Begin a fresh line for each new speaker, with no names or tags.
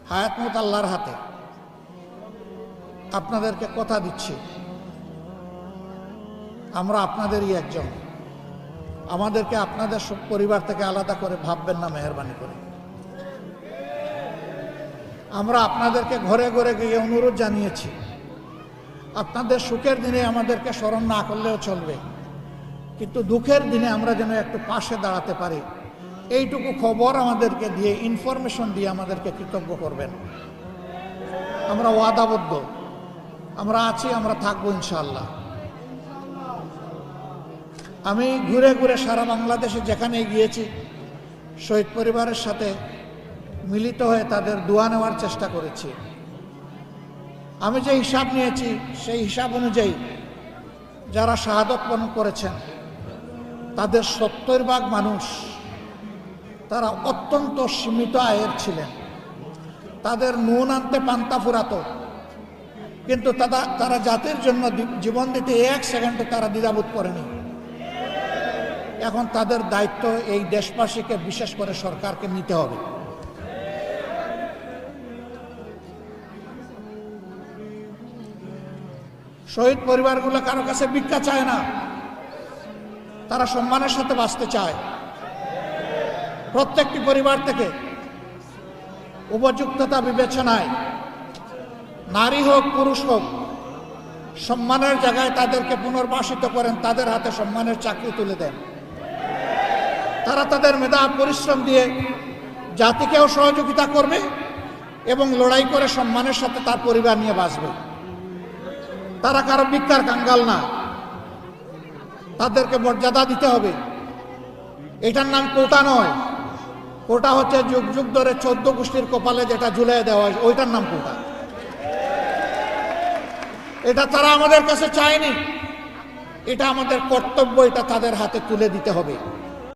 হায়াত মত আল্লাহর হাতে। আপনাদেরকে কথা দিচ্ছি, আমরা আপনাদেরই একজন। আমাদেরকে আপনাদের সব পরিবার থেকে আলাদা করে ভাববেন না, মেহেরবানি করে। আমরা আপনাদেরকে ঘরে ঘরে গিয়ে অনুরোধ জানিয়েছি, আপনাদের সুখের দিনে আমাদেরকে স্মরণ না করলেও চলবে, কিন্তু দুঃখের দিনে আমরা যেন একটু পাশে দাঁড়াতে পারি, এইটুকু খবর আমাদেরকে দিয়ে, ইনফরমেশন দিয়ে আমাদেরকে কৃতজ্ঞ করবেন। আমরা ওয়াদাবদ্ধ, আমরা আছি, আমরা থাকবো ইনশাআল্লাহ। আমি ঘুরে ঘুরে সারা বাংলাদেশে যেখানে গিয়েছি, শহীদ পরিবারের সাথে মিলিত হয়ে তাদের দোয়া নেওয়ার চেষ্টা করেছি। আমি যে হিসাব নিয়েছি সেই হিসাব অনুযায়ী যারা শাহাদত বরণ করেছেন তাদের 70% মানুষ তারা অত্যন্ত সীমিত আয়ের ছিলেন। তাদের নুন আনতে পান্তা ফুরাতো, কিন্তু তারা জাতির জন্য জীবন দিতে 1 সেকেন্ডে তারা দ্বিধাবোধ করেনি। এখন তাদের দায়িত্ব এই দেশবাসীকে, বিশেষ করে সরকারকে নিতে হবে। শহীদ পরিবারগুলো কারো কাছে ভিক্ষা চায় না, তারা সম্মানের সাথে বাঁচতে চায়। প্রত্যেকটি পরিবার থেকে উপযুক্ততা বিবেচনায় নারী হোক পুরুষ হোক সম্মানের জায়গায় তাদেরকে পুনর্বাসিত করেন, তাদের হাতে সম্মানের চাকরি তুলে দেন। তারা তাদের মেধা পরিশ্রম দিয়ে জাতিকেও সহযোগিতা করবে এবং লড়াই করে সম্মানের সাথে তার পরিবার নিয়ে বাঁচবে। তারা কারো ভিক্ষার কাঙ্গাল না, তাদেরকে মর্যাদা দিতে হবে। এটার নাম কোটা নয়। কোটা হচ্ছে যুগ যুগ ধরে 14 গোষ্ঠীর কপালে যেটা ঝুলিয়ে দেওয়া হয়, ওইটার নাম কোটা। এটা তারা আমাদের কাছে চায়নি, এটা আমাদের কর্তব্য, এটা তাদের হাতে তুলে দিতে হবে।